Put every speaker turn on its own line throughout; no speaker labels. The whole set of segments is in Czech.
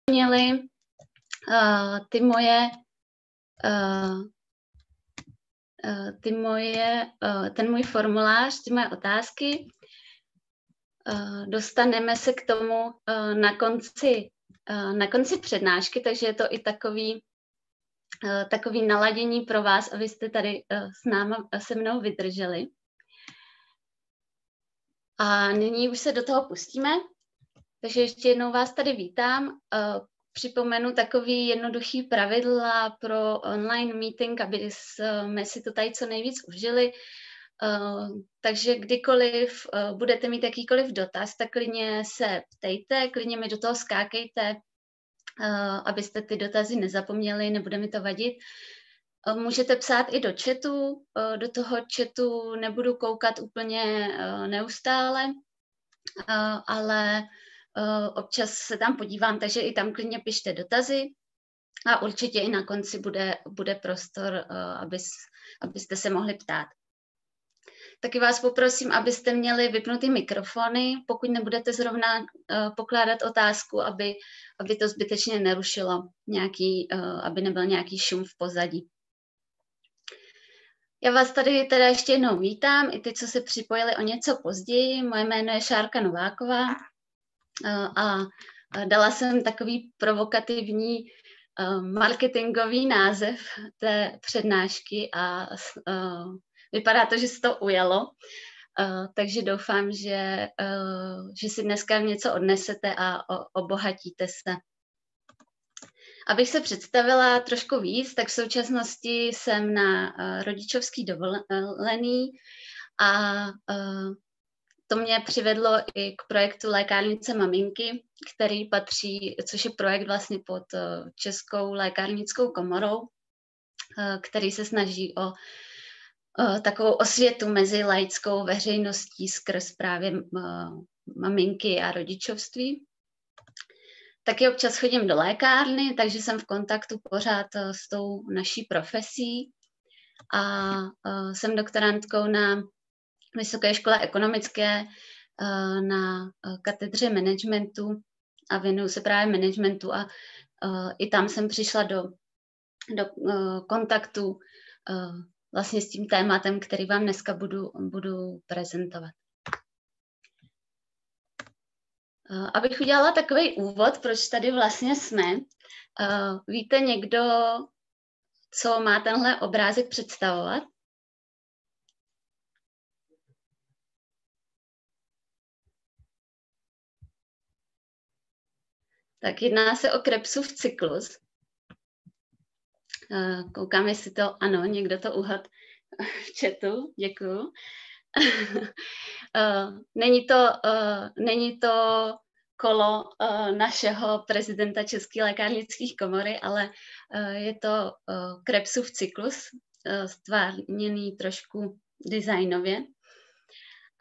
měli ten můj formulář, ty moje otázky. Dostaneme se k tomu na konci přednášky, takže je to i takový naladění pro vás, abyste tady se mnou vydrželi. A nyní už se do toho pustíme. Takže ještě jednou vás tady vítám. Připomenu takový jednoduchý pravidla pro online meeting, aby jsme si to tady co nejvíc užili. Takže kdykoliv budete mít jakýkoliv dotaz, tak klidně se ptejte, klidně mi do toho skákejte, abyste ty dotazy nezapomněli, nebude mi to vadit. Můžete psát i do chatu, do toho chatu nebudu koukat úplně neustále, ale občas se tam podívám, takže i tam klidně pište dotazy a určitě i na konci bude prostor, abyste se mohli ptát. Taky vás poprosím, abyste měli vypnutý mikrofony, pokud nebudete zrovna pokládat otázku, aby to zbytečně nerušilo, aby nebyl nějaký šum v pozadí. Já vás tady teda ještě jednou vítám, i ty, co se připojili o něco později. Moje jméno je Šárka Nováková a dala jsem takový provokativní marketingový název té přednášky a vypadá to, že se to ujalo, takže doufám, že si dneska něco odnesete a obohatíte se. Abych se představila trošku víc, tak v současnosti jsem na rodičovský dovolený a to mě přivedlo i k projektu Lékárnice maminky, což je projekt vlastně pod Českou lékárnickou komorou, který se snaží o takovou osvětu mezi laickou veřejností skrz právě maminky a rodičovství. Taky občas chodím do lékárny, takže jsem v kontaktu pořád s tou naší profesí a jsem doktorantkou na Vysoké škole ekonomické na katedře managementu a věnuju se právě managementu a i tam jsem přišla do kontaktu vlastně s tím tématem, který vám dneska budu prezentovat. Abych udělala takový úvod, proč tady vlastně jsme. Víte někdo, co má tenhle obrázek představovat? Tak jedná se o Krebsův cyklus. Koukám, jestli to, ano, někdo to uhad v chatu, děkuju. Není to kolo našeho prezidenta České lékárnické komory, ale je to Krebsův cyklus, stvárněný trošku designově.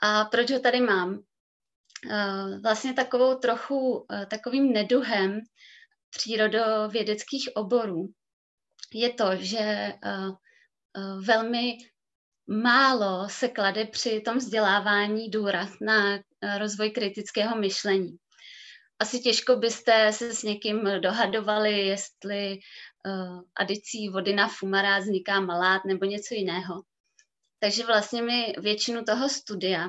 A proč ho tady mám? Vlastně takovým neduhem přírodovědeckých oborů je to, že velmi málo se klade při tom vzdělávání důraz na rozvoj kritického myšlení. Asi těžko byste se s někým dohadovali, jestli adicí vody na fumarát vzniká malát nebo něco jiného. Takže vlastně my většinu toho studia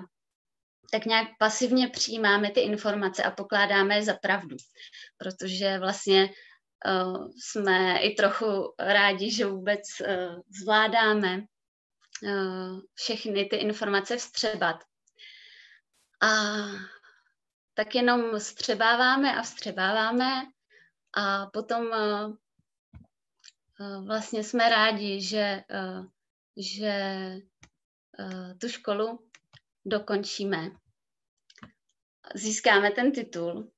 tak nějak pasivně přijímáme ty informace a pokládáme je za pravdu, protože vlastně jsme i trochu rádi, že vůbec zvládáme všechny ty informace vstřebat. A tak jenom vstřebáváme a potom vlastně jsme rádi, že tu školu dokončíme, získáme ten titul,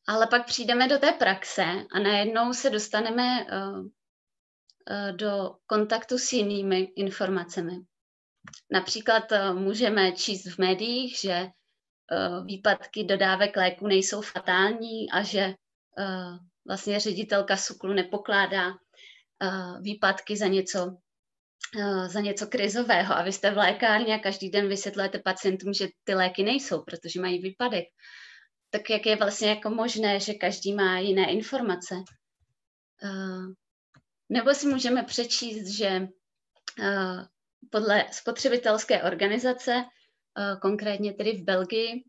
ale pak přijdeme do té praxe a najednou se dostaneme do kontaktu s jinými informacemi. Například můžeme číst v médiích, že výpadky dodávek léku nejsou fatální a že vlastně ředitelka SÚKLu nepokládá výpadky za něco krizového. A vy jste v lékárně a každý den vysvětlujete pacientům, že ty léky nejsou, protože mají výpadek. tak jak je vlastně jako možné, že každý má jiné informace. Nebo si můžeme přečíst, že podle spotřebitelské organizace, konkrétně tedy v Belgii,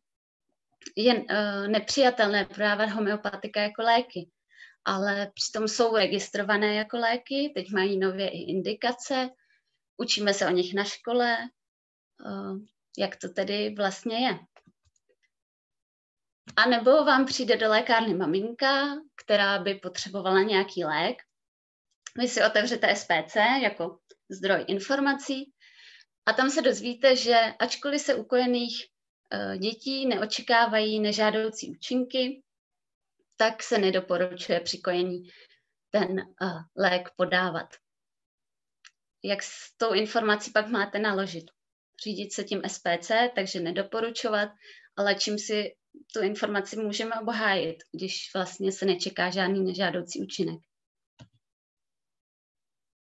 je nepřijatelné prodávat homeopatika jako léky, ale přitom jsou registrované jako léky, teď mají nově i indikace, učíme se o nich na škole, jak to tedy vlastně je. A nebo vám přijde do lékárny maminka, která by potřebovala nějaký lék. Vy si otevřete SPC jako zdroj informací a tam se dozvíte, že ačkoliv se u kojených dětí neočekávají nežádoucí účinky, tak se nedoporučuje při kojení ten lék podávat. Jak s tou informací pak máte naložit? Řídit se tím SPC, takže nedoporučovat, ale čím si tu informaci můžeme obhájit, když vlastně se nečeká žádný nežádoucí účinek.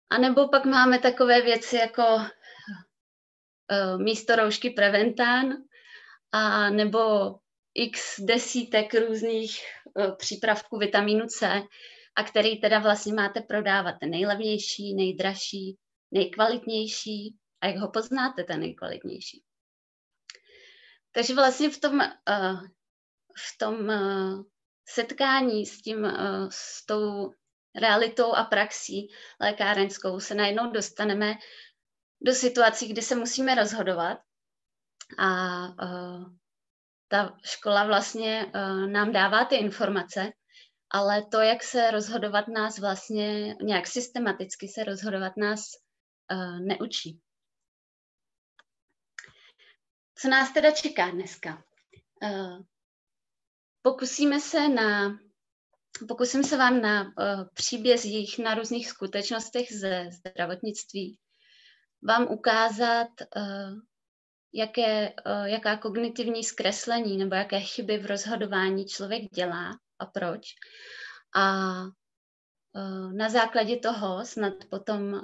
A nebo pak máme takové věci jako místo roušky Preventán a nebo x desítek různých přípravků vitamínu C, a který teda vlastně máte prodávat ten nejlevnější, nejdražší, nejkvalitnější. A jak ho poznáte, ten nejkvalitnější? Takže vlastně v tom setkání s tou realitou a praxí lékárenskou se najednou dostaneme do situací, kdy se musíme rozhodovat a ta škola vlastně nám dává ty informace, ale to, jak se rozhodovat nás vlastně, nějak systematicky se rozhodovat nás neučí. Co nás teda čeká dneska? Pokusím se vám na příbězích, na různých skutečnostech ze zdravotnictví vám ukázat, jaká kognitivní zkreslení nebo jaké chyby v rozhodování člověk dělá a proč. A na základě toho snad potom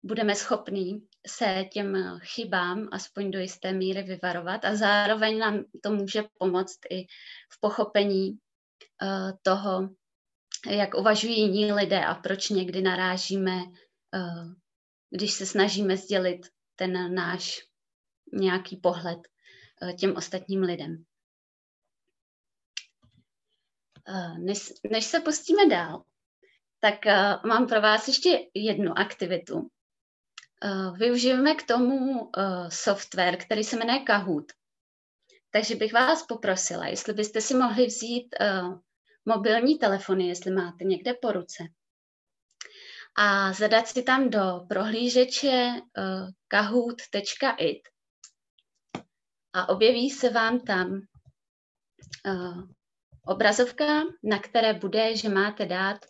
budeme schopní se těm chybám aspoň do jisté míry vyvarovat a zároveň nám to může pomoct i v pochopení toho, jak uvažují jiní lidé a proč někdy narážíme, když se snažíme sdělit ten náš nějaký pohled těm ostatním lidem. Než se pustíme dál, tak mám pro vás ještě jednu aktivitu. Využijeme k tomu software, který se jmenuje Kahoot. Takže bych vás poprosila, jestli byste si mohli vzít mobilní telefony, jestli máte někde po ruce, a zadat si tam do prohlížeče kahoot.it a objeví se vám tam obrazovka, na které bude, že máte dát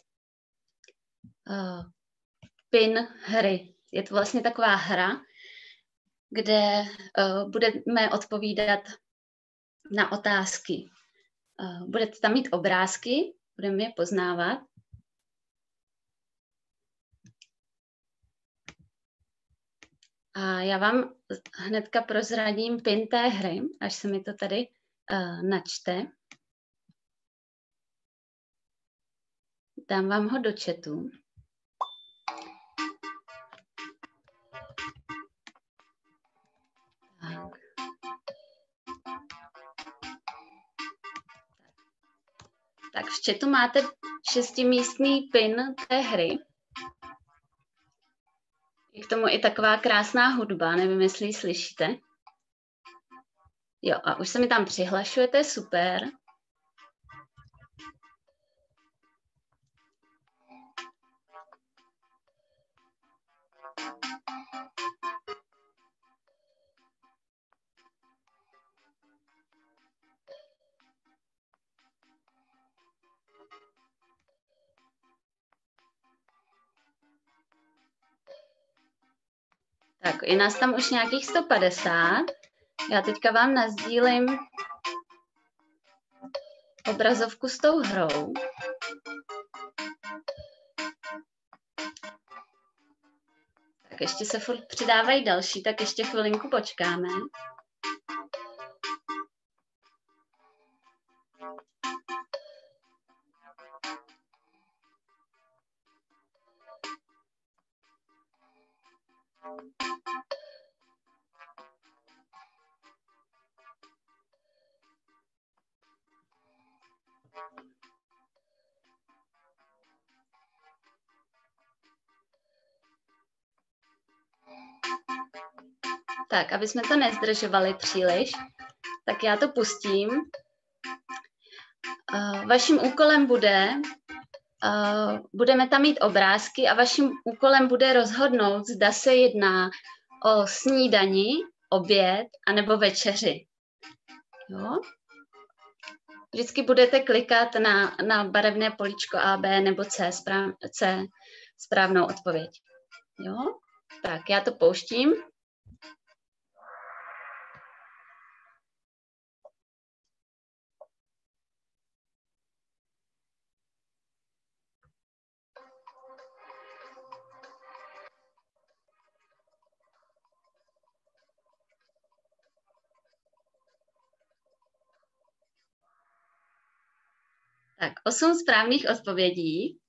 pin hry. Je to vlastně taková hra, kde budeme odpovídat na otázky. Budete tam mít obrázky, budeme je poznávat. A já vám hnedka prozradím pin té hry, až se mi to tady načte. Dám vám ho do chatu. Tak v chatu máte 6místný pin té hry. Je k tomu i taková krásná hudba, nevím, jestli ji slyšíte. Jo, a už se mi tam přihlašujete, super. Tak, je nás tam už nějakých 150. Já teďka vám nasdílím obrazovku s tou hrou. Tak ještě se furt přidávají další, tak ještě chvilinku počkáme. Tak, aby jsme to nezdržovali příliš, tak já to pustím. Vaším úkolem budeme tam mít obrázky a vaším úkolem bude rozhodnout, zda se jedná o snídani, oběd anebo večeři. Jo? Vždycky budete klikat na barevné políčko A, B nebo C, správnou odpověď. Jo? Tak, já to pouštím. Tak, 8 správných odpovědí.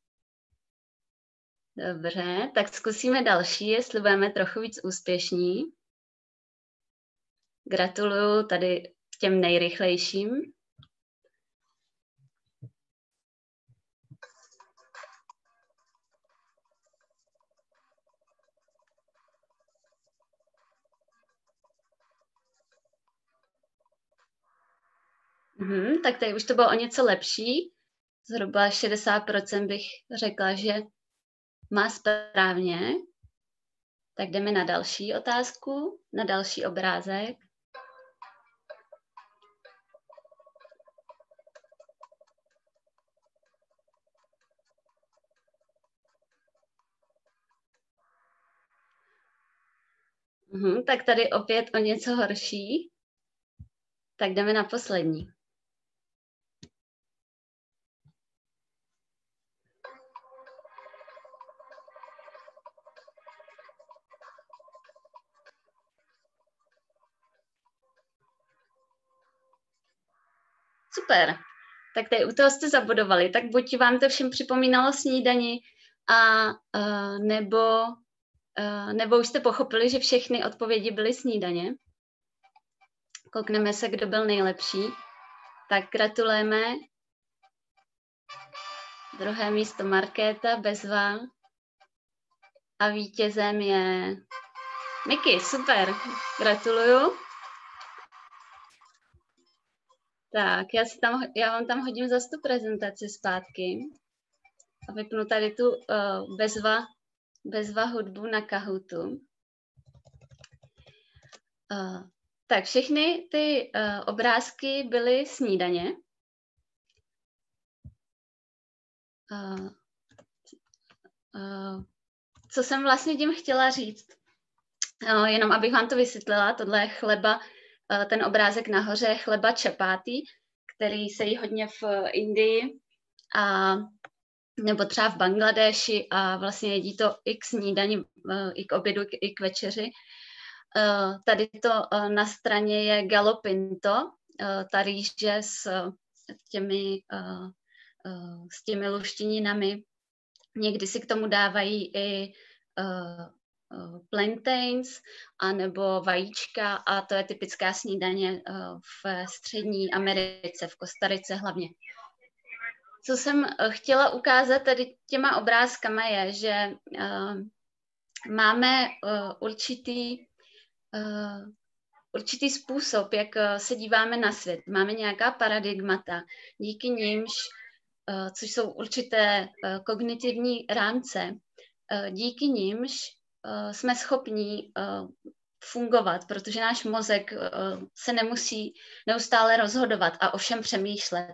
Dobře, tak zkusíme další, jestli budeme trochu víc úspěšní. Gratuluju tady těm nejrychlejším. Tak tady už to bylo o něco lepší. Zhruba 60% bych řekla, že má správně. Tak jdeme na další otázku, na další obrázek. Tak tady opět o něco horší. Tak jdeme na poslední. Super, tak tady u toho jste zabudovali, tak buď vám to všem připomínalo snídani, nebo už jste pochopili, že všechny odpovědi byly snídaně. Koukneme se, kdo byl nejlepší. Tak gratulujeme. Druhé místo Markéta, Bezva. A vítězem je Miky, super, gratuluju. Tak, já vám tam hodím zase tu prezentaci zpátky a vypnu tady tu Bezva hudbu na Kahootu. Tak, všechny ty obrázky byly snídaně. Co jsem vlastně tím chtěla říct? Jenom abych vám to vysvětlila, tohle je chleba, ten obrázek nahoře je chleba čapáty, který se jí hodně v Indii nebo třeba v Bangladeši a vlastně jedí to i k snídani, i k obědu, i k večeři. Tady to na straně je Gallo Pinto, ta rýže s těmi luštěninami. Někdy si k tomu dávají i plantains anebo vajíčka a to je typická snídaně v Střední Americe, v Kostarice hlavně. Co jsem chtěla ukázat tady těma obrázkama je, že máme určitý způsob, jak se díváme na svět. Máme nějaká paradigmata, díky nímž, což jsou určité kognitivní rámce, díky nímž jsme schopní fungovat, protože náš mozek se nemusí neustále rozhodovat a o všem přemýšlet.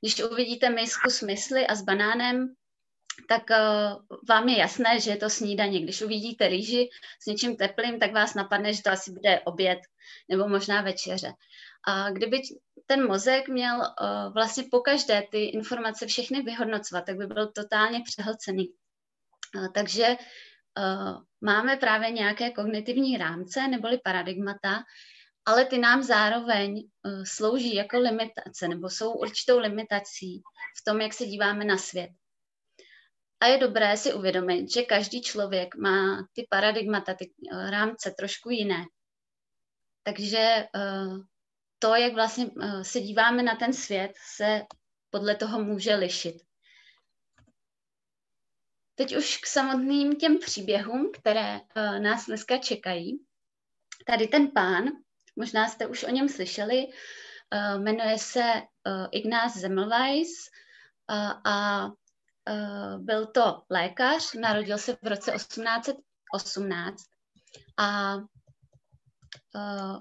Když uvidíte misku s mysli a s banánem, tak vám je jasné, že je to snídaně. Když uvidíte rýži s něčím teplým, tak vás napadne, že to asi bude oběd nebo možná večeře. A kdyby ten mozek měl vlastně pokaždé ty informace všechny vyhodnocovat, tak by byl totálně přehlcený. Takže máme právě nějaké kognitivní rámce neboli paradigmata, ale ty nám zároveň slouží jako limitace nebo jsou určitou limitací v tom, jak se díváme na svět. A je dobré si uvědomit, že každý člověk má ty paradigmata, ty rámce trošku jiné. Takže to, jak vlastně se díváme na ten svět, se podle toho může lišit. Teď už k samotným těm příběhům, které nás dneska čekají. Tady ten pán, možná jste už o něm slyšeli, jmenuje se Ignác Semmelweis a byl to lékař, narodil se v roce 1818 a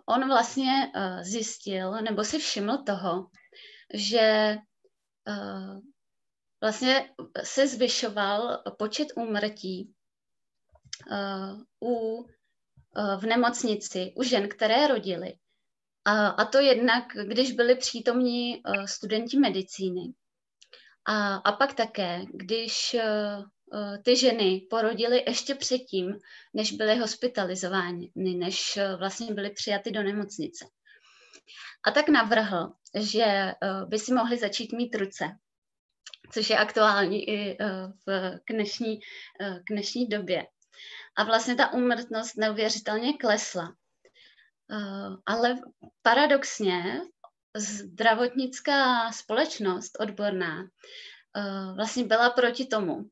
on vlastně zjistil, nebo si všiml toho, že vlastně se zvyšoval počet úmrtí v nemocnici u žen, které rodily. A to jednak, když byli přítomní studenti medicíny. A pak také, když ty ženy porodily ještě předtím, než byly hospitalizovány, než vlastně byly přijaty do nemocnice. A tak navrhl, že by si mohli začít mít ruce, což je aktuální i k dnešní době. A vlastně ta úmrtnost neuvěřitelně klesla. Ale paradoxně zdravotnická společnost odborná vlastně byla proti tomu.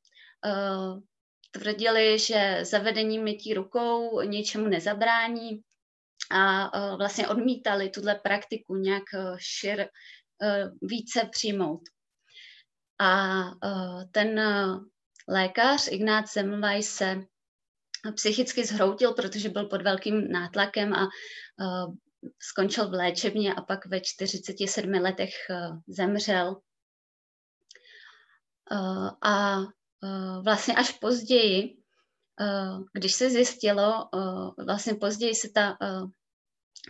Tvrdili, že zavedení mytí rukou ničemu nezabrání a vlastně odmítali tuhle praktiku nějak více přijmout. A ten lékař Ignác Semmelweis se psychicky zhroutil, protože byl pod velkým nátlakem a skončil v léčebně a pak ve 47 letech zemřel. A vlastně až později, když se zjistilo, vlastně později se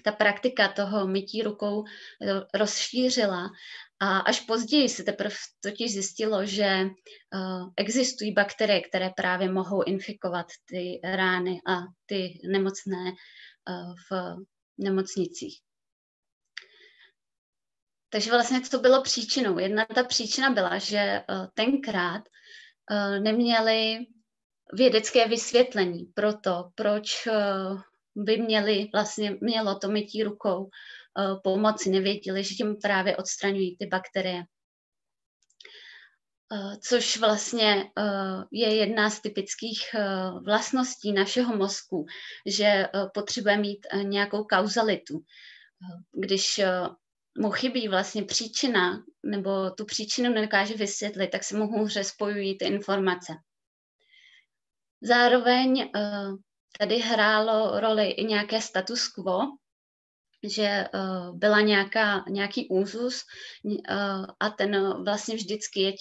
ta praktika toho mytí rukou rozšířila a až později se teprve totiž zjistilo, že existují bakterie, které právě mohou infikovat ty rány a ty nemocné v nemocnicích. Takže vlastně co bylo příčinou? Jedna ta příčina byla, že tenkrát neměli vědecké vysvětlení pro to, proč by mělo to mytí rukou pomoci. Nevěděli, že tím právě odstraňují ty bakterie. Což vlastně je jedna z typických vlastností našeho mozku, že potřebuje mít nějakou kauzalitu. Když mu chybí vlastně příčina, nebo tu příčinu nedokáže vysvětlit, tak se mu hůře spojují ty informace. Zároveň tady hrálo roli i nějaké status quo, že byla nějaký úzus a ten vlastně vždycky je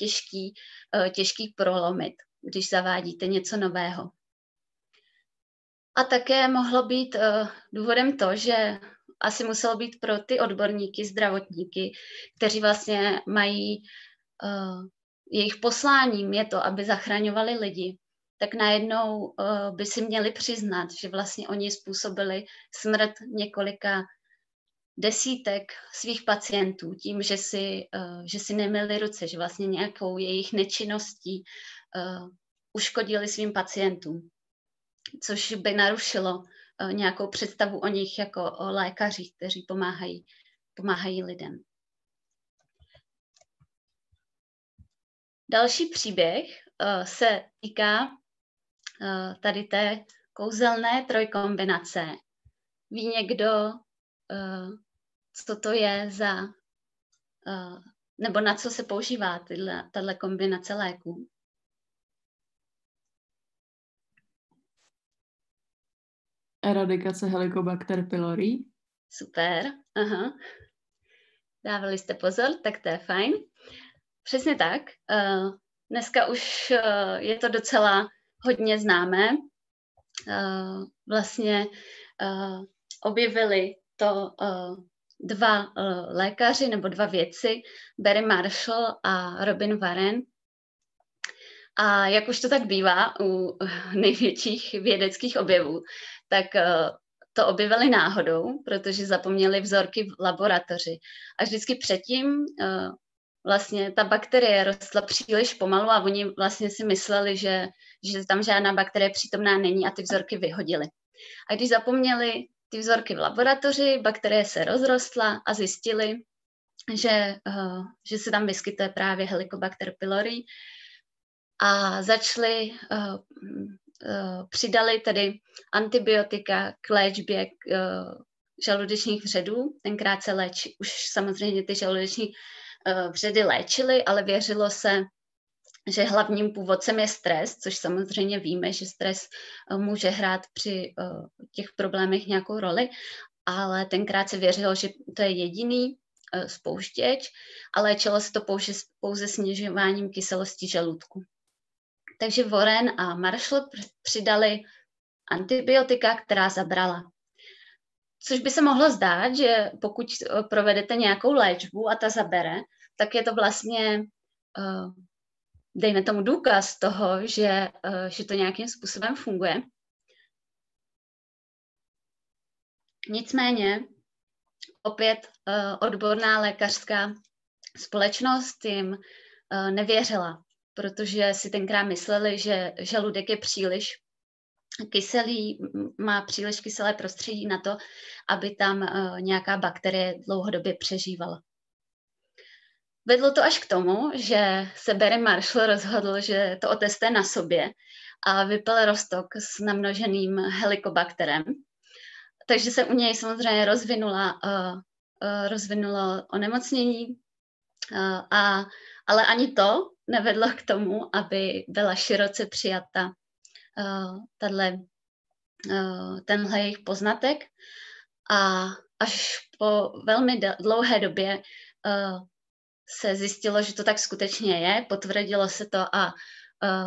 těžký prolomit, když zavádíte něco nového. A také mohlo být důvodem to, že asi muselo být pro ty odborníky, zdravotníky, kteří vlastně mají, jejich posláním je to, aby zachraňovali lidi, tak najednou by si měli přiznat, že vlastně oni způsobili smrt několika desítek svých pacientů tím, že si nemyli ruce, že vlastně nějakou jejich nečinností uškodili svým pacientům, což by narušilo nějakou představu o nich jako o lékařích, kteří pomáhají lidem. Další příběh se týká tady té kouzelné trojkombinace. Ví někdo, co to je nebo na co se používá tato kombinace léků?
Eradikace Helicobacter pylori.
Super, aha. Dávali jste pozor, tak to je fajn. Přesně tak. Dneska už je to docela hodně známé. Vlastně objevili to dva lékaři nebo dva vědci, Barry Marshall a Robin Warren. A jak už to tak bývá u největších vědeckých objevů, tak to objevili náhodou, protože zapomněli vzorky v laboratoři. A vždycky předtím vlastně ta bakterie rostla příliš pomalu a oni vlastně si mysleli, že tam žádná bakterie přítomná není a ty vzorky vyhodili. A když zapomněli ty vzorky v laboratoři, bakterie se rozrostla a zjistili, že se tam vyskytuje právě Helicobacter pylori a přidali tedy antibiotika k léčbě žaludečních vředů. Tenkrát se už samozřejmě ty žaludeční vředy léčily, ale věřilo se, že hlavním původcem je stres, což samozřejmě víme, že stres může hrát při těch problémech nějakou roli, ale tenkrát se věřilo, že to je jediný spouštěč a léčilo se to pouze snižováním kyselosti žaludku. Takže Warren a Marshall přidali antibiotika, která zabrala. Což by se mohlo zdát, že pokud provedete nějakou léčbu a ta zabere, tak je to vlastně, dejme tomu, důkaz toho, že to nějakým způsobem funguje. Nicméně opět odborná lékařská společnost jim nevěřila, protože si tenkrát mysleli, že žaludek je příliš kyselý, má příliš kyselé prostředí na to, aby tam nějaká bakterie dlouhodobě přežívala. Vedlo to až k tomu, že se Barry Marshall rozhodl, že to otestuje na sobě a vypil roztok s namnoženým helikobakterem. Takže se u něj samozřejmě rozvinulo onemocnění, ale ani to nevedlo k tomu, aby byla široce přijata tenhle jejich poznatek. A až po velmi dlouhé době se zjistilo, že to tak skutečně je, potvrdilo se to a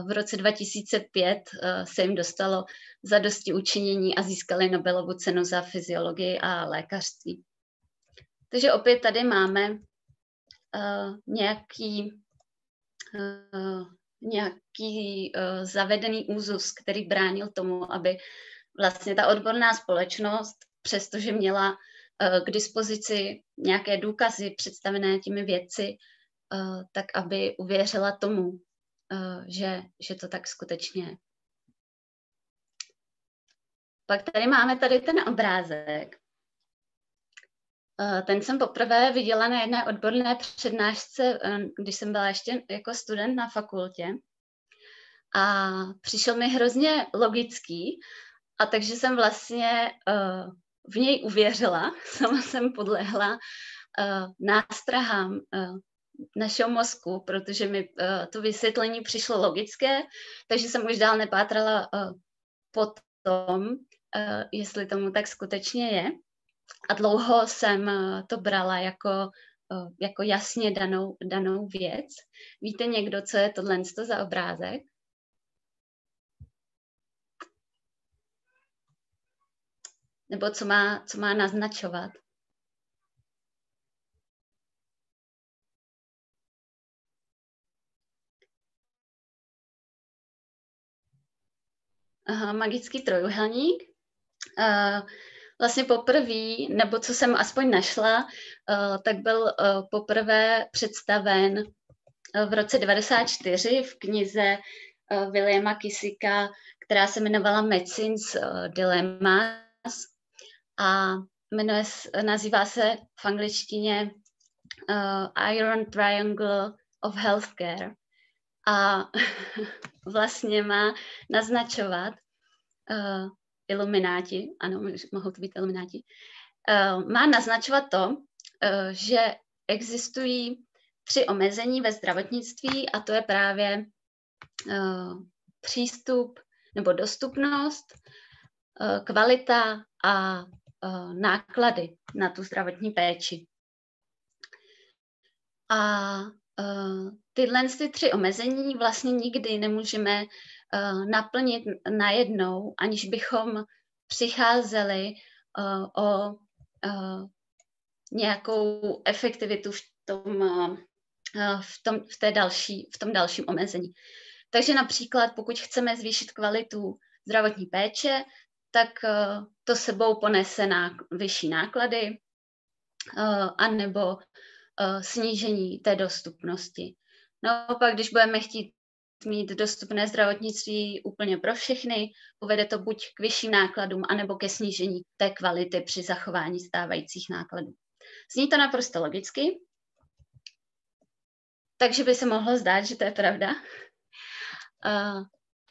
v roce 2005 se jim dostalo zadosti učinění a získali Nobelovu cenu za fyziologii a lékařství. Takže opět tady máme nějaký zavedený úzus, který bránil tomu, aby vlastně ta odborná společnost, přestože měla k dispozici nějaké důkazy představené těmi vědci, tak aby uvěřila tomu, že to tak skutečně je. Pak tady máme ten obrázek. Ten jsem poprvé viděla na jedné odborné přednášce, když jsem byla ještě jako student na fakultě. A přišel mi hrozně logický, a takže jsem vlastně v něj uvěřila, sama jsem podlehla nástrahám našeho mozku, protože mi to vysvětlení přišlo logické, takže jsem už dál nepátrala po tom, jestli tomu tak skutečně je. A dlouho jsem to brala jako jasně danou věc. Víte někdo, co je tohle za obrázek? Nebo co má naznačovat? Aha, magický trojuhelník. Vlastně poprvé, nebo co jsem aspoň našla, tak byl poprvé představen v roce 1994 v knize Williama Kisicka, která se jmenovala Medicine's Dilemmas a nazývá se v angličtině Iron Triangle of Healthcare. A vlastně má naznačovat ilumináti, ano, mohou to být ilumináti, má naznačovat to, že existují 3 omezení ve zdravotnictví a to je právě přístup nebo dostupnost, kvalita a náklady na tu zdravotní péči. A tyhle 3 omezení vlastně nikdy nemůžeme naplnit najednou, aniž bychom přicházeli o nějakou efektivitu v tom dalším omezení. Takže například, pokud chceme zvýšit kvalitu zdravotní péče, tak to sebou ponese vyšší náklady, anebo snížení té dostupnosti. Naopak, když budeme chtít mít dostupné zdravotnictví úplně pro všechny, povede to buď k vyšším nákladům, anebo ke snížení té kvality při zachování stávajících nákladů. Zní to naprosto logicky, takže by se mohlo zdát, že to je pravda.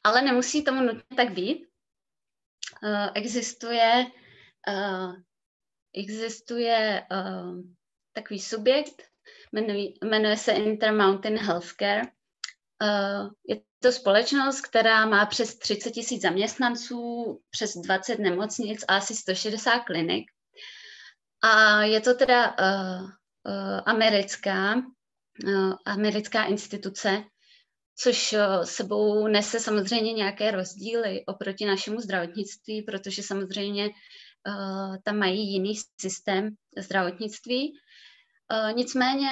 Ale nemusí tomu nutně tak být. Existuje takový subjekt, jmenuje se Intermountain Healthcare. Je to společnost, která má přes 30 000 zaměstnanců, přes 20 nemocnic a asi 160 klinik. A je to teda americká instituce, což sebou nese samozřejmě nějaké rozdíly oproti našemu zdravotnictví, protože samozřejmě tam mají jiný systém zdravotnictví. Nicméně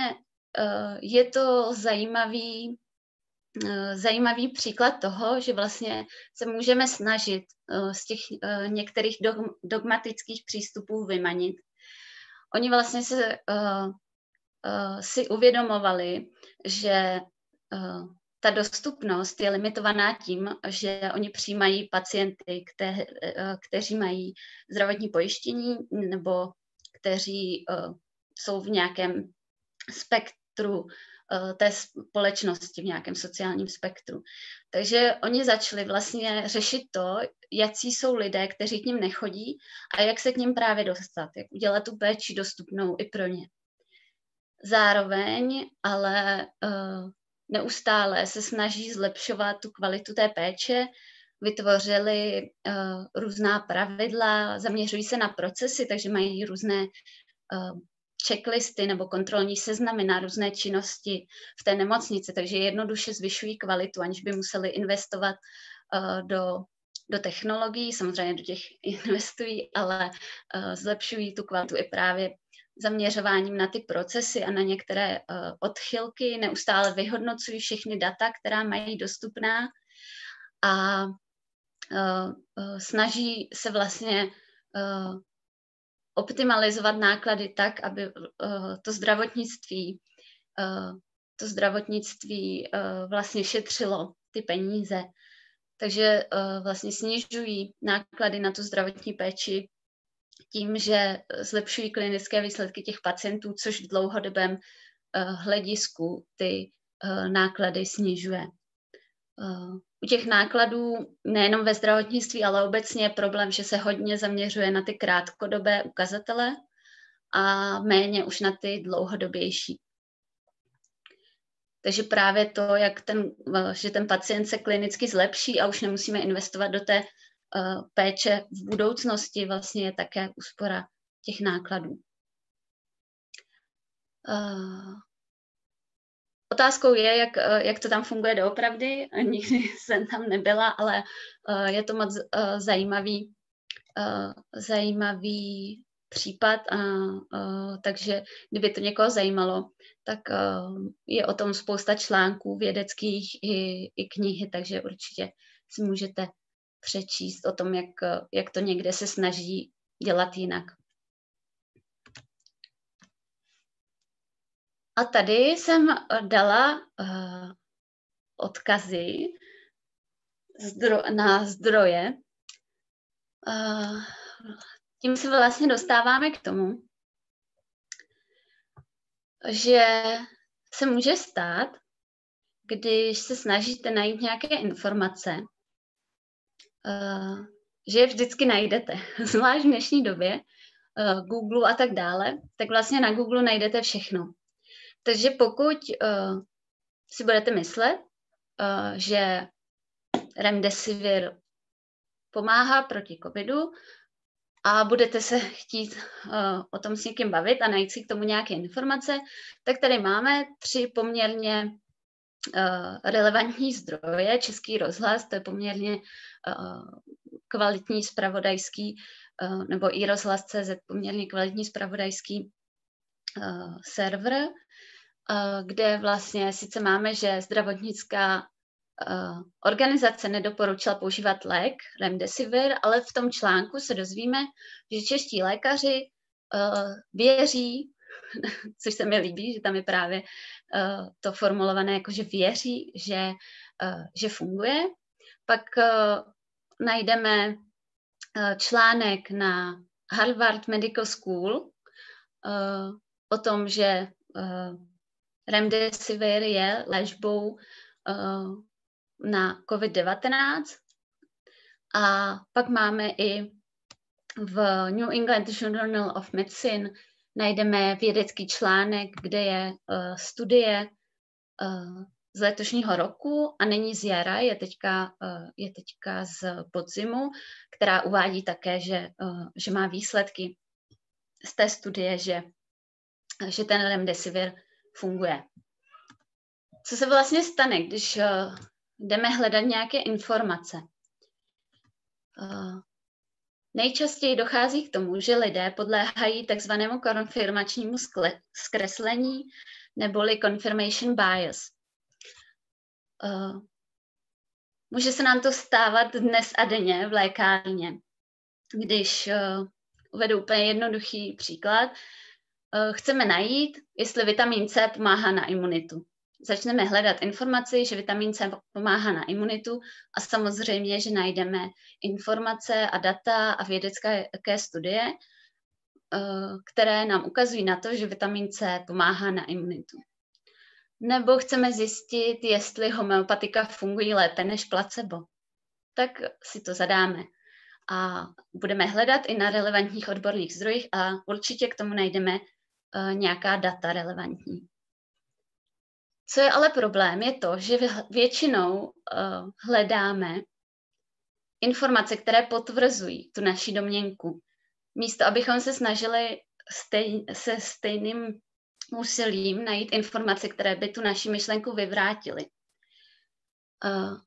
je to zajímavý příklad toho, že vlastně se můžeme snažit z těch některých dogmatických přístupů vymanit. Oni vlastně si uvědomovali, že ta dostupnost je limitovaná tím, že oni přijímají pacienty, kteří mají zdravotní pojištění nebo kteří jsou v nějakém spektru té společnosti, v nějakém sociálním spektru. Takže oni začali vlastně řešit to, jaký jsou lidé, kteří k nim nechodí a jak se k nim právě dostat, jak udělat tu péči dostupnou i pro ně. Zároveň ale neustále se snaží zlepšovat tu kvalitu té péče, vytvořili různá pravidla, zaměřují se na procesy, takže mají různé checklisty nebo kontrolní seznamy na různé činnosti v té nemocnici, takže jednoduše zvyšují kvalitu, aniž by museli investovat do technologií, samozřejmě do těch investují, ale zlepšují tu kvalitu i právě zaměřováním na ty procesy a na některé odchylky, neustále vyhodnocují všechny data, která mají dostupná a snaží se vlastně optimalizovat náklady tak, aby to zdravotnictví vlastně šetřilo ty peníze. Takže vlastně snižují náklady na tu zdravotní péči tím, že zlepšují klinické výsledky těch pacientů, což v dlouhodobém hledisku ty náklady snižuje. U těch nákladů nejenom ve zdravotnictví, ale obecně je problém, že se hodně zaměřuje na ty krátkodobé ukazatele a méně už na ty dlouhodobější. Takže právě to, že ten pacient se klinicky zlepší a už nemusíme investovat do té péče v budoucnosti, vlastně je také úspora těch nákladů. Otázkou je, jak to tam funguje doopravdy. Nikdy jsem tam nebyla, ale je to moc zajímavý případ, takže kdyby to někoho zajímalo, tak je o tom spousta článků vědeckých i knihy, takže určitě si můžete přečíst o tom, jak to někde se snaží dělat jinak. A tady jsem dala odkazy na zdroje. Tím se vlastně dostáváme k tomu, že se může stát, když se snažíte najít nějaké informace, že je vždycky najdete. Zvlášť v dnešní době, Google a tak dále, tak vlastně na Google najdete všechno. Takže pokud si budete myslet, že Remdesivir pomáhá proti covidu a budete se chtít o tom s někým bavit a najít si k tomu nějaké informace, tak tady máme 3 poměrně relevantní zdroje. Český rozhlas, to je poměrně kvalitní zpravodajský, nebo i rozhlas.cz, poměrně kvalitní zpravodajský server, kde vlastně sice máme, že zdravotnická organizace nedoporučila používat lék Remdesivir, ale v tom článku se dozvíme, že čeští lékaři věří což se mi líbí, že tam je právě to formulované jako, že věří, že funguje. Pak najdeme článek na Harvard Medical School o tom, že remdesivir je léčbou na COVID-19. A pak máme i v New England Journal of Medicine najdeme vědecký článek, kde je studie z letošního roku a není z jara, je teďka z podzimu, která uvádí také, že má výsledky z té studie, že ten remdesivir funguje. Co se vlastně stane, když jdeme hledat nějaké informace? Nejčastěji dochází k tomu, že lidé podléhají takzvanému konfirmačnímu zkreslení neboli confirmation bias. Může se nám to stávat dnes a denně v lékárně. Když uvedu úplně jednoduchý příklad, chceme najít, jestli vitamin C pomáhá na imunitu. Začneme hledat informaci, že vitamin C pomáhá na imunitu a samozřejmě, že najdeme informace a data a vědecké studie, které nám ukazují na to, že vitamin C pomáhá na imunitu. Nebo chceme zjistit, jestli homeopatika fungují lépe než placebo. Tak si to zadáme a budeme hledat i na relevantních odborných zdrojích a určitě k tomu najdeme nějaká data relevantní. Co je ale problém, je to, že většinou hledáme informace, které potvrzují tu naši domněnku. Místo, abychom se snažili se stejným úsilím najít informace, které by tu naši myšlenku vyvrátily.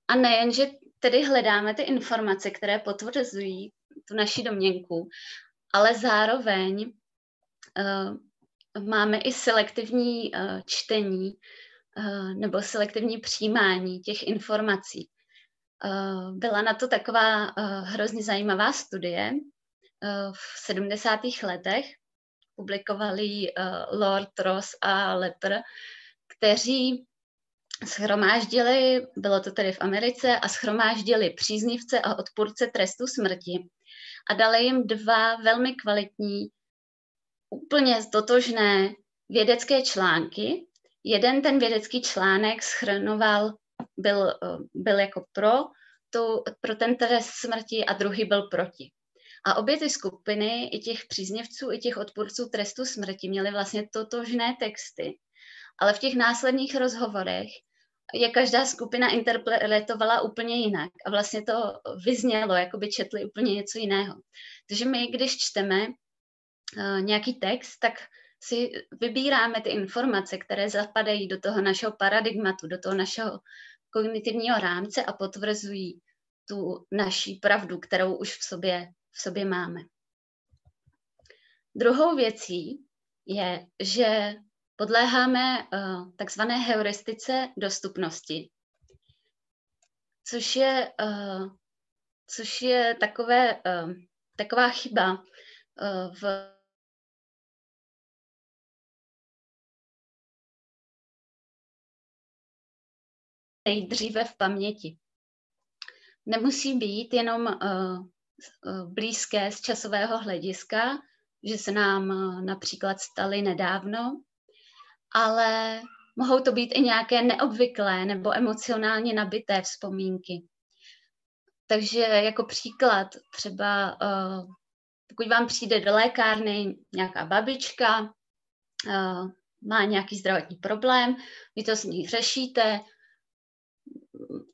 A nejen, že tedy hledáme ty informace, které potvrzují tu naši domněnku, ale zároveň máme i selektivní čtení nebo selektivní přijímání těch informací. Byla na to taková hrozně zajímavá studie v 70. letech. Publikovali Lord, Ross a Lepper, kteří shromáždili, bylo to tedy v Americe, a shromáždili příznivce a odpůrce trestu smrti a dali jim 2 velmi kvalitní, úplně totožné vědecké články. Jeden ten vědecký článek shrnoval, byl jako pro ten trest smrti a druhý byl proti. A obě ty skupiny, i těch příznivců, i těch odpůrců trestu smrti, měly vlastně totožné texty. Ale v těch následných rozhovorech je každá skupina interpretovala úplně jinak. A vlastně to vyznělo, jako by četli úplně něco jiného. Takže my, když čteme nějaký text, tak si vybíráme ty informace, které zapadají do toho našeho paradigmatu, do toho našeho kognitivního rámce a potvrzují tu naší pravdu, kterou už v sobě máme. Druhou věcí je, že podléháme takzvané heuristice dostupnosti, což je taková chyba nejdříve v paměti. Nemusí být jenom blízké z časového hlediska, že se nám například staly nedávno, ale mohou to být i nějaké neobvyklé nebo emocionálně nabité vzpomínky. Takže jako příklad třeba, pokud vám přijde do lékárny nějaká babička, má nějaký zdravotní problém, vy to s ní řešíte,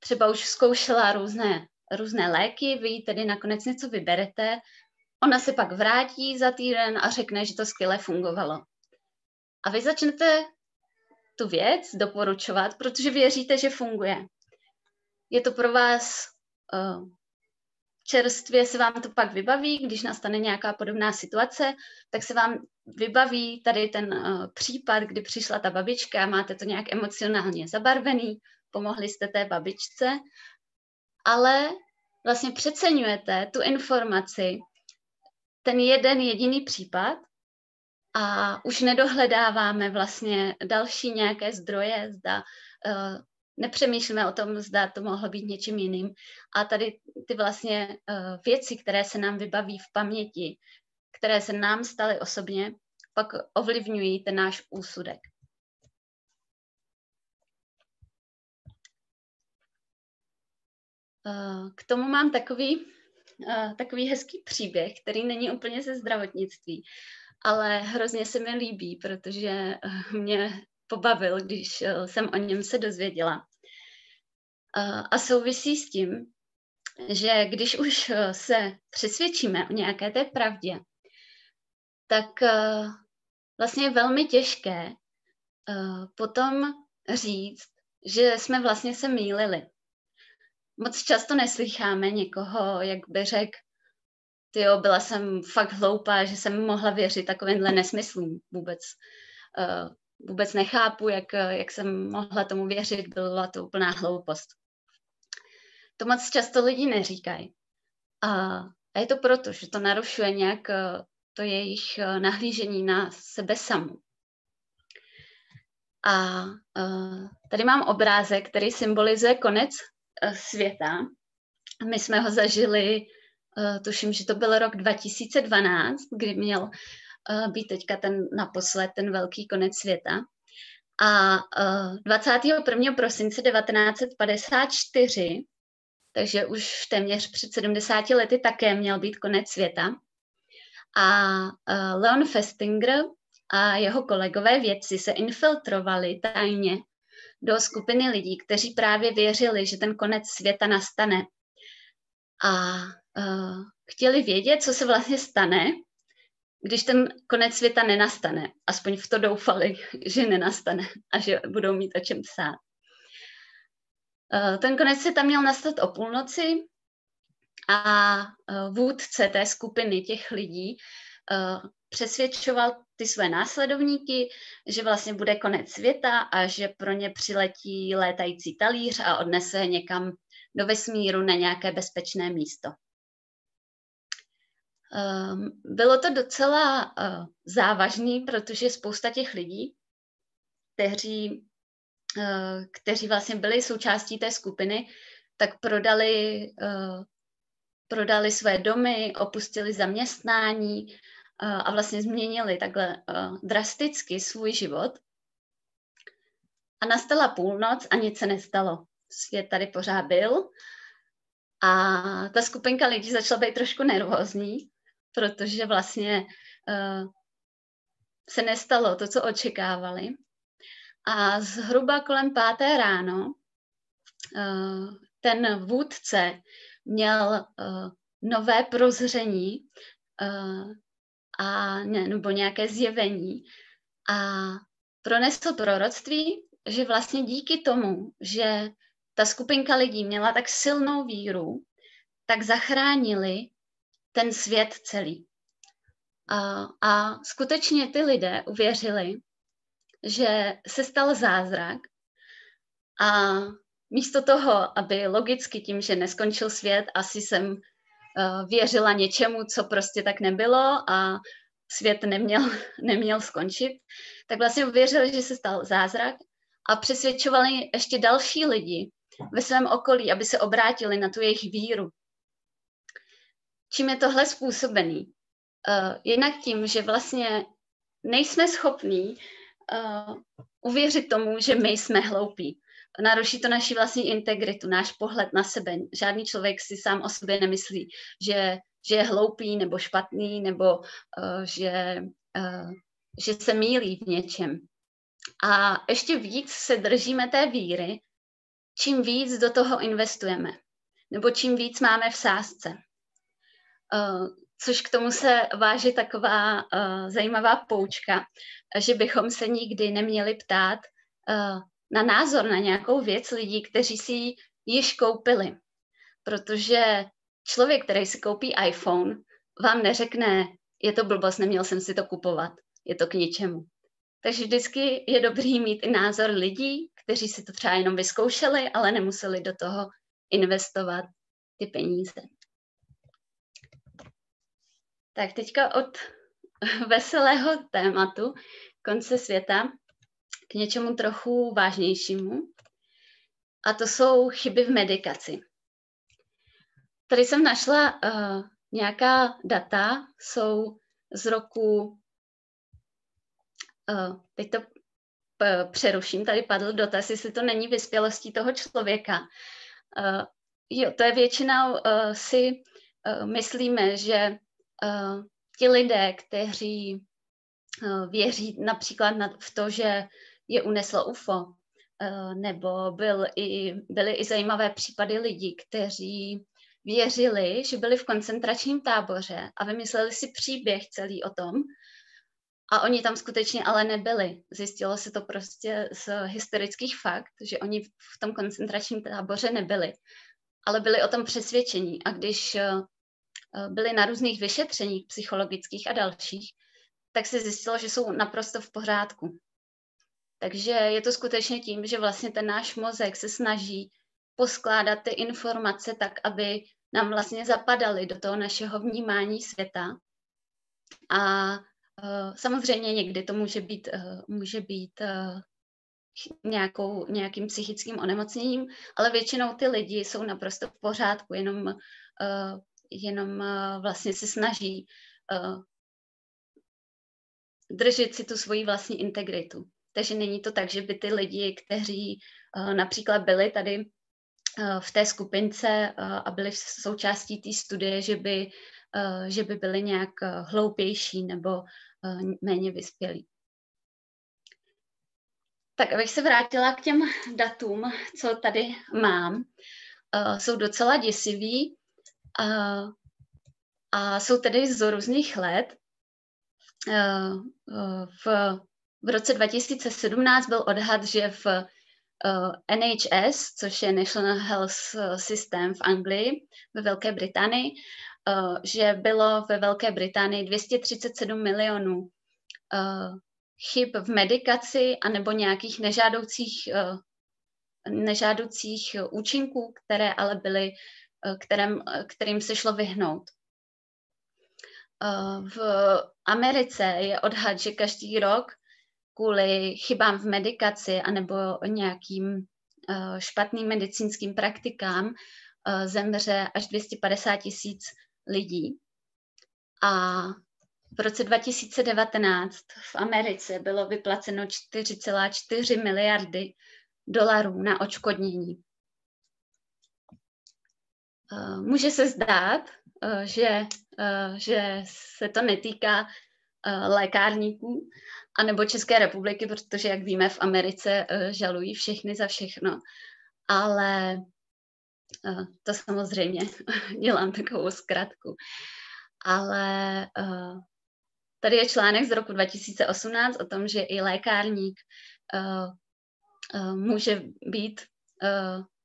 třeba už zkoušela různé léky, vy jí tedy nakonec něco vyberete, ona se pak vrátí za týden a řekne, že to skvěle fungovalo. A vy začnete tu věc doporučovat, protože věříte, že funguje. Je to pro vás čerstvě, se vám to pak vybaví, když nastane nějaká podobná situace, tak se vám vybaví tady ten případ, kdy přišla ta babička a máte to nějak emocionálně zabarvený, pomohli jste té babičce, ale vlastně přeceňujete tu informaci, ten jeden jediný případ a už nedohledáváme vlastně další nějaké zdroje, nepřemýšlíme o tom, zda to mohlo být něčím jiným. A tady ty vlastně věci, které se nám vybaví v paměti, které se nám staly osobně, pak ovlivňují ten náš úsudek. K tomu mám takový hezký příběh, který není úplně ze zdravotnictví, ale hrozně se mi líbí, protože mě pobavil, když jsem o něm se dozvěděla. A souvisí s tím, že když už se přesvědčíme o nějaké té pravdě, tak vlastně je velmi těžké potom říct, že jsme vlastně se mýlili. Moc často neslýcháme někoho, jak by řekl, tyjo, byla jsem fakt hloupá, že jsem mohla věřit takovýmhle nesmyslům vůbec. Vůbec nechápu, jak jsem mohla tomu věřit, byla to úplná hloupost. To moc často lidi neříkají. A je to proto, že to narušuje nějak to jejich nahlížení na sebe samou. A tady mám obrázek, který symbolizuje konec světa. My jsme ho zažili, tuším, že to byl rok 2012, kdy měl být teďka naposled ten velký konec světa. A 21. prosince 1954, takže už téměř před 70 lety také měl být konec světa. A Leon Festinger a jeho kolegové vědci se infiltrovali tajně do skupiny lidí, kteří právě věřili, že ten konec světa nastane. A chtěli vědět, co se vlastně stane, když ten konec světa nenastane. Aspoň v to doufali, že nenastane a že budou mít o čem psát. Ten konec světa měl nastat o půlnoci a vůdce té skupiny těch lidí přesvědčoval ty své následovníky, že vlastně bude konec světa a že pro ně přiletí létající talíř a odnese je někam do vesmíru na nějaké bezpečné místo. Bylo to docela závažný, protože spousta těch lidí, kteří vlastně byli součástí té skupiny, tak prodali své domy, opustili zaměstnání a vlastně změnili takhle drasticky svůj život. A nastala půlnoc a nic se nestalo. Svět tady pořád byl a ta skupinka lidí začala být trošku nervózní, protože vlastně se nestalo to, co očekávali. A zhruba kolem 5. ráno ten vůdce měl nové prozření nebo nějaké zjevení a pronesl proroctví, že vlastně díky tomu, že ta skupinka lidí měla tak silnou víru, tak zachránili ten svět celý. A skutečně ty lidé uvěřili, že se stal zázrak a místo toho, aby logicky tím, že neskončil svět, asi jsem věřila něčemu, co prostě tak nebylo a svět neměl skončit, tak vlastně uvěřili, že se stal zázrak a přesvědčovali ještě další lidi ve svém okolí, aby se obrátili na tu jejich víru. Čím je tohle způsobený? Jednak tím, že vlastně nejsme schopní uvěřit tomu, že my jsme hloupí. Naruší to naši vlastní integritu, náš pohled na sebe. Žádný člověk si sám o sobě nemyslí, že je hloupý nebo špatný, nebo že se mýlí v něčem. A ještě víc se držíme té víry, čím víc do toho investujeme, nebo čím víc máme v sázce. Což k tomu se váží taková zajímavá poučka, že bychom se nikdy neměli ptát na názor na nějakou věc lidí, kteří si ji již koupili. Protože člověk, který si koupí iPhone, vám neřekne, je to blbost, neměl jsem si to kupovat, je to k ničemu. Takže vždycky je dobrý mít i názor lidí, kteří si to třeba jenom vyzkoušeli, ale nemuseli do toho investovat ty peníze. Tak teďka od veselého tématu konce světa k něčemu trochu vážnějšímu. A to jsou chyby v medikaci. Tady jsem našla nějaká data, jsou z roku, teď to přeruším, tady padl dotaz, jestli to není vyspělostí toho člověka. Jo, to je většinou si myslíme, že ti lidé, kteří věří například v to, že je uneslo UFO, nebo byly i zajímavé případy lidí, kteří věřili, že byli v koncentračním táboře a vymysleli si příběh celý o tom, a oni tam skutečně ale nebyli. Zjistilo se to prostě z historických fakt, že oni v tom koncentračním táboře nebyli, ale byli o tom přesvědčení. A když byli na různých vyšetřeních psychologických a dalších, tak se zjistilo, že jsou naprosto v pořádku. Takže je to skutečně tím, že vlastně ten náš mozek se snaží poskládat ty informace tak, aby nám vlastně zapadaly do toho našeho vnímání světa. A samozřejmě někdy to může být nějakým psychickým onemocněním, ale většinou ty lidi jsou naprosto v pořádku, jenom vlastně se snaží držet si tu svoji vlastní integritu. Takže není to tak, že by ty lidi, kteří například byli tady v té skupince a byli součástí té studie, že by byli nějak hloupější nebo méně vyspělí. Tak abych se vrátila k těm datům, co tady mám. Jsou docela děsivý a jsou tedy z různých let. V roce 2017 byl odhad, že v NHS, což je National Health System v Anglii, ve Velké Británii, že bylo ve Velké Británii 237 milionů chyb v medikaci anebo nějakých nežádoucích účinků, které ale byly, kterým se šlo vyhnout. V Americe je odhad, že každý rok kvůli chybám v medikaci anebo nějakým špatným medicínským praktikám zemře až 250 000 lidí. A v roce 2019 v Americe bylo vyplaceno 4,4 miliardy dolarů na odškodnění. Může se zdát, že se to netýká lékárníků anebo České republiky, protože, jak víme, v Americe žalují všechny za všechno. Ale to samozřejmě dělám takovou zkratku. Ale tady je článek z roku 2018 o tom, že i lékárník může být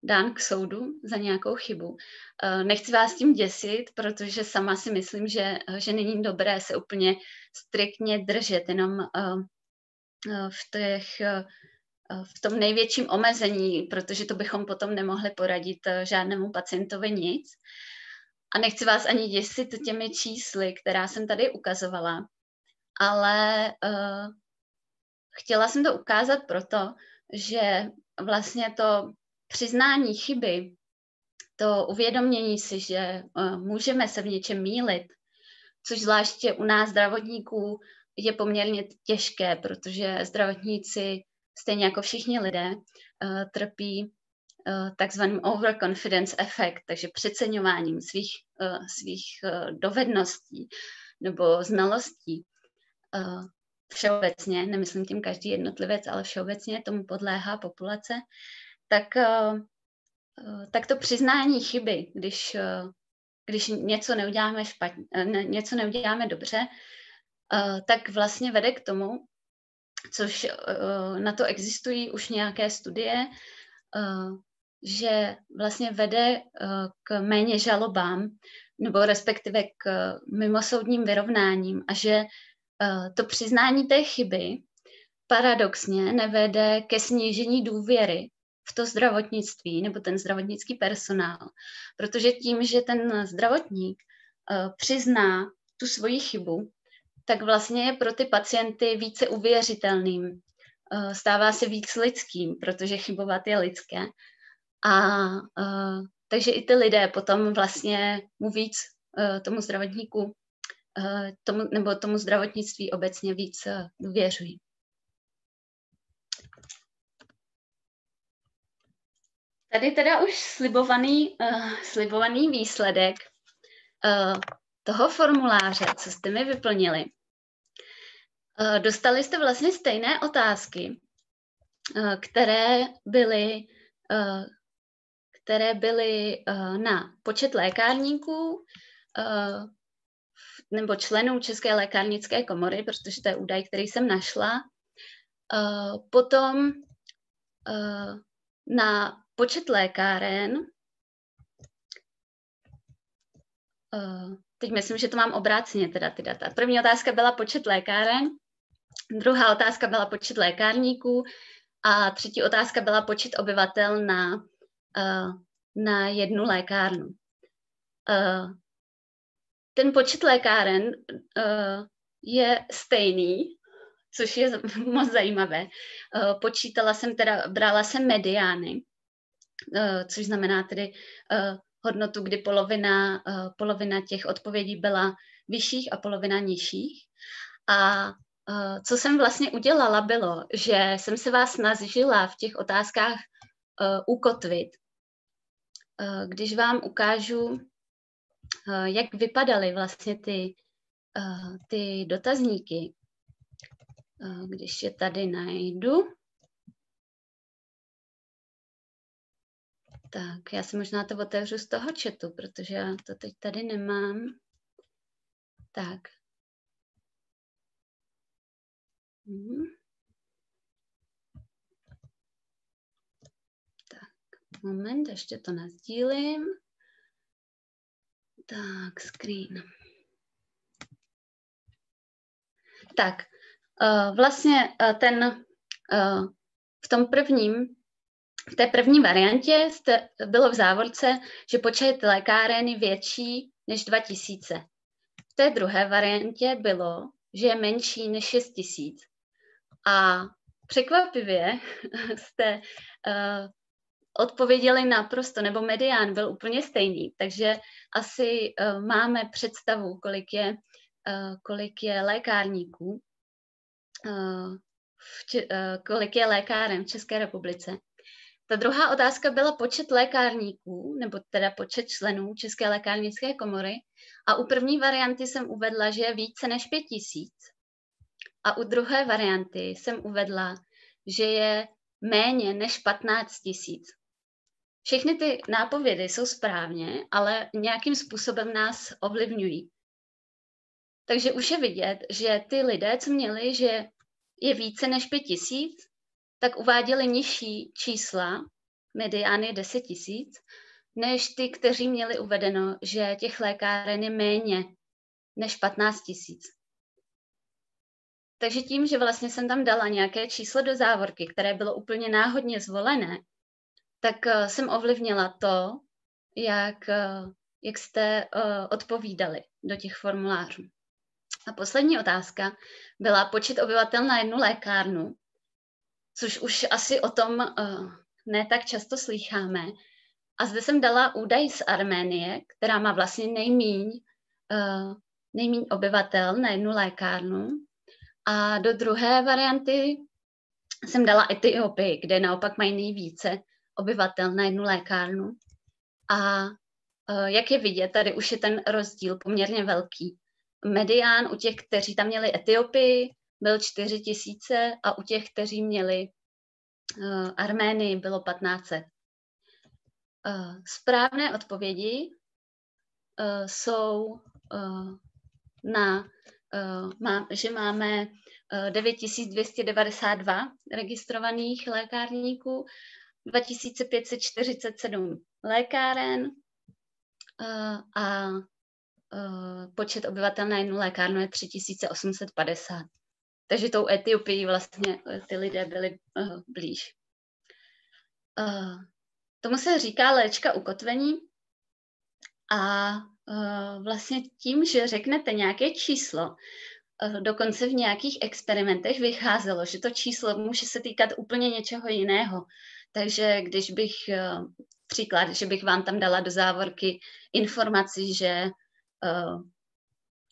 dán k soudu za nějakou chybu. Nechci vás tím děsit, protože sama si myslím, že není dobré se úplně striktně držet jenom v tom největším omezení, protože to bychom potom nemohli poradit žádnému pacientovi nic. A nechci vás ani děsit těmi čísly, která jsem tady ukazovala, ale chtěla jsem to ukázat proto, že vlastně to přiznání chyby, to uvědomění si, že můžeme se v něčem mýlit, což zvláště u nás zdravotníků je poměrně těžké, protože zdravotníci, stejně jako všichni lidé, trpí takzvaným overconfidence effect, takže přeceňováním svých dovedností nebo znalostí. Všeobecně, nemyslím tím každý jednotlivec, ale všeobecně tomu podléhá populace, tak to přiznání chyby, když něco neuděláme špatně, něco neuděláme dobře, tak vlastně vede k tomu, což na to existují už nějaké studie, že vlastně vede k méně žalobám nebo respektive k mimosoudním vyrovnáním a že to přiznání té chyby paradoxně nevede ke snížení důvěry v to zdravotnictví nebo ten zdravotnický personál. Protože tím, že ten zdravotník přizná tu svoji chybu, tak vlastně je pro ty pacienty více uvěřitelným. Stává se víc lidským, protože chybovat je lidské. Takže i ty lidé potom vlastně mu víc tomu zdravotníku nebo tomu zdravotnictví obecně víc důvěřují. Tady teda už slibovaný výsledek toho formuláře, co jste mi vyplnili. Dostali jste vlastně stejné otázky, které byly na počet lékárníků nebo členů České lékárnické komory, protože to je údaj, který jsem našla. Potom na počet lékáren. Teď myslím, že to mám obráceně teda ty data. První otázka byla počet lékáren, druhá otázka byla počet lékárníků a třetí otázka byla počet obyvatel na jednu lékárnu. Ten počet lékáren je stejný, což je moc zajímavé. Brala jsem mediány, což znamená tedy hodnotu, kdy polovina těch odpovědí byla vyšších a polovina nižších. A co jsem vlastně udělala, bylo, že jsem se vás snažila v těch otázkách ukotvit. Když vám ukážu, jak vypadaly vlastně ty dotazníky, když je tady najdu. Tak, já si možná to otevřu z toho chatu, protože já to teď tady nemám. Tak. Tak, moment, ještě to nasdílím. Tak, screen. Tak, vlastně v té první variantě bylo v závorce, že počet lékáren je větší než 2000. V té druhé variantě bylo, že je menší než 6000. A překvapivě jste odpověděli naprosto, nebo medián byl úplně stejný, takže asi máme představu, kolik je lékárníků, kolik je lékáren v České republice. Ta druhá otázka byla počet lékárníků, nebo teda počet členů České lékárnické komory. A u první varianty jsem uvedla, že je více než 5000. A u druhé varianty jsem uvedla, že je méně než 15 000. Všechny ty nápovědy jsou správně, ale nějakým způsobem nás ovlivňují. Takže už je vidět, že ty lidé, co měli, že je více než 5000, tak uváděli nižší čísla, mediány 10 000, než ty, kteří měli uvedeno, že těch lékáren je méně než 15 000. Takže tím, že vlastně jsem tam dala nějaké číslo do závorky, které bylo úplně náhodně zvolené, tak jsem ovlivnila to, jak jste odpovídali do těch formulářů. A poslední otázka byla počet obyvatel na jednu lékárnu, což už asi o tom ne tak často slýcháme. A zde jsem dala údaj z Arménie, která má vlastně nejméně obyvatel na jednu lékárnu. A do druhé varianty jsem dala Etiopii, kde naopak mají nejvíce obyvatel na jednu lékárnu. A jak je vidět, tady už je ten rozdíl poměrně velký. Medián u těch, kteří tam měli Etiopii, byl 4 000 a u těch, kteří měli Arménii, bylo 1500. Správné odpovědi jsou že máme 9292 registrovaných lékárníků, 2547 lékáren a počet obyvatel na jednu lékárnu je 3850. Takže tou Etiopii vlastně ty lidé byli blíž. Tomu se říká léčka ukotvení a vlastně tím, že řeknete nějaké číslo, dokonce v nějakých experimentech vycházelo, že to číslo může se týkat úplně něčeho jiného. Takže když bych, příklad, že bych vám tam dala do závorky informaci, že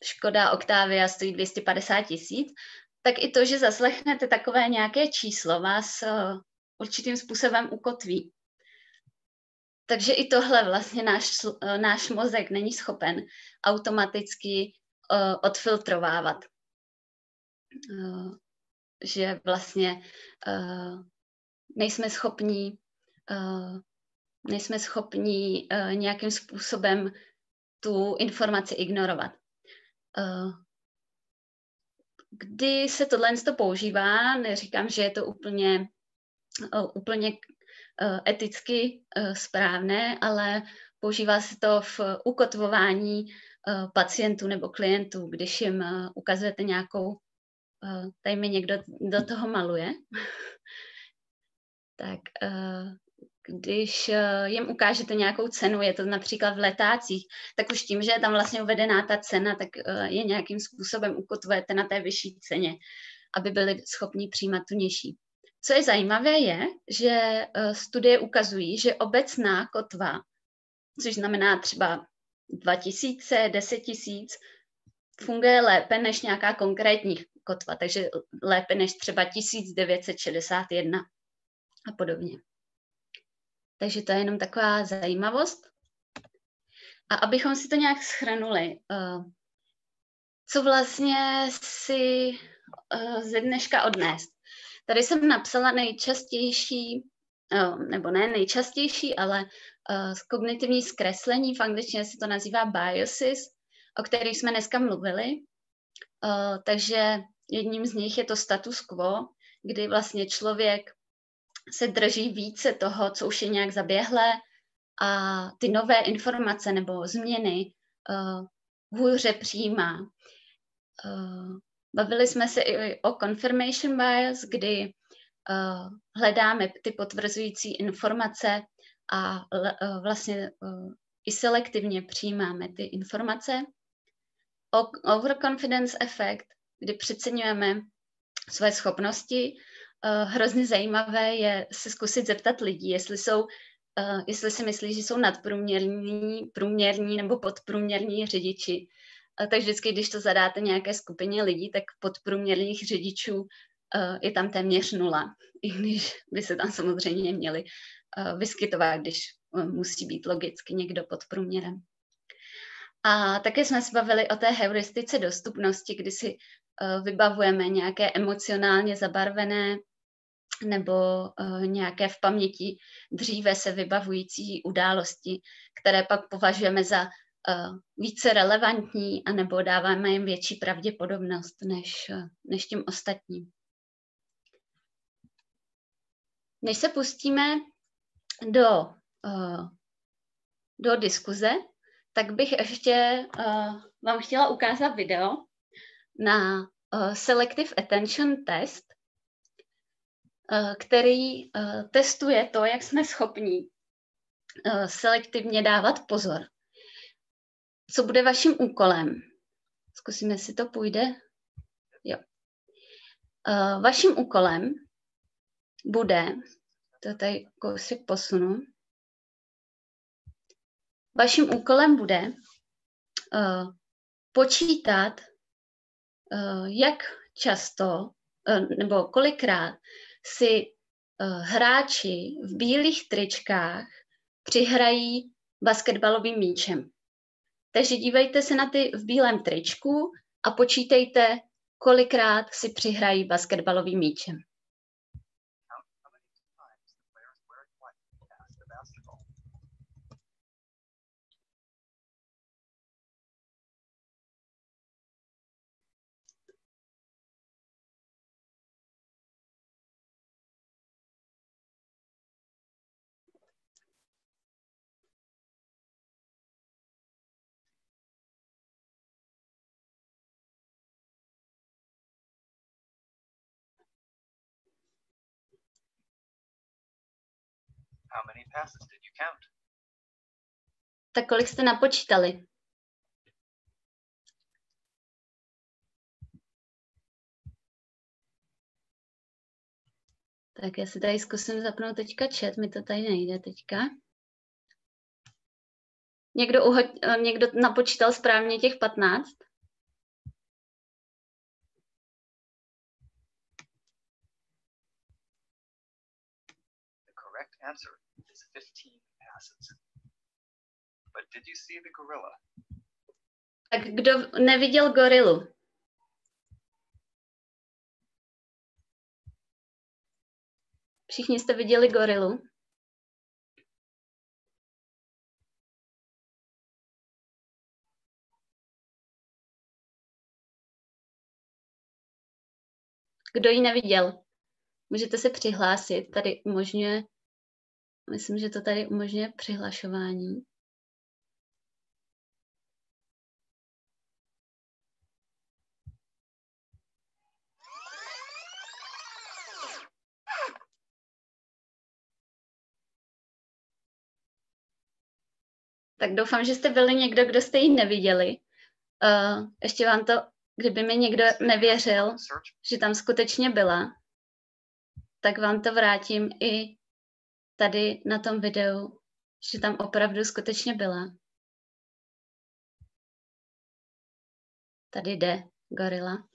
Škoda Octavia stojí 250 000, tak i to, že zaslechnete takové nějaké číslo, vás určitým způsobem ukotví. Takže i tohle vlastně náš mozek není schopen automaticky odfiltrovávat. Že vlastně nejsme schopní nějakým způsobem tu informaci ignorovat. Kdy se tohle používá, neříkám, že je to úplně eticky správné, ale používá se to v ukotvování pacientů nebo klientů, když jim ukazujete nějakou, tady mi někdo do toho maluje, tak když jim ukážete nějakou cenu, je to například v letácích, tak už tím, že je tam vlastně uvedená ta cena, tak je nějakým způsobem ukotvujete na té vyšší ceně, aby byli schopni přijímat tu nižší. Co je zajímavé je, že studie ukazují, že obecná kotva, což znamená třeba 2000, 10 000, funguje lépe než nějaká konkrétní kotva, takže lépe než třeba 1961 a podobně. Takže to je jenom taková zajímavost. A abychom si to nějak shrnuli, co vlastně si ze dneška odnést. Tady jsem napsala nejčastější, nebo ne nejčastější, ale kognitivní zkreslení, v angličtině se to nazývá biases, o kterých jsme dneska mluvili. Takže jedním z nich je to status quo, kdy vlastně člověk se drží více toho, co už je nějak zaběhlé, a ty nové informace nebo změny hůře přijímá. Bavili jsme se i o confirmation bias, kdy hledáme ty potvrzující informace a vlastně i selektivně přijímáme ty informace. Overconfidence efekt, kdy přeceňujeme své schopnosti. Hrozně zajímavé je se zkusit zeptat lidí, jestli si myslí, že jsou nadprůměrní, průměrní nebo podprůměrní řidiči. Tak vždycky, když to zadáte nějaké skupině lidí, tak podprůměrných řidičů je tam téměř 0, i když by se tam samozřejmě měli vyskytovat, když musí být logicky někdo pod průměrem. A také jsme se bavili o té heuristice dostupnosti, kdy si vybavujeme nějaké emocionálně zabarvené nebo nějaké v paměti dříve se vybavující události, které pak považujeme za více relevantní, anebo dáváme jim větší pravděpodobnost než tím ostatním. Než se pustíme do diskuze, tak bych ještě vám chtěla ukázat video na Selective Attention Test, který testuje to, jak jsme schopni selektivně dávat pozor. Co bude vaším úkolem? Zkusíme, jestli to půjde. Jo. Vaším úkolem bude, to tady kousek posunu, vaším úkolem bude počítat, jak často nebo kolikrát si hráči v bílých tričkách přihrají basketbalovým míčem. Takže dívejte se na ty v bílém tričku a počítejte, kolikrát si přihrají basketbalovým míčem.
How many passes did you count?
Tak kolik jste napočítali? Tak já si tady zkusím zapnout teďka chat, mi to tady nejde teďka. Někdo napočítal správně těch 15?
The correct answer is 15 passes. But did you see the gorilla?
Tak kdo neviděl gorilu? Všichni jste viděli gorilu? Kdo ji neviděl? Můžete se přihlásit. Tady umožňuje, myslím, že to tady umožňuje přihlašování. Tak doufám, že jste byli někdo, kdo jste ji neviděli. Ještě vám to, kdyby mi někdo nevěřil, že tam skutečně byla, tak vám to vrátím i tady na tom videu, že tam opravdu skutečně byla. Tady jde gorila.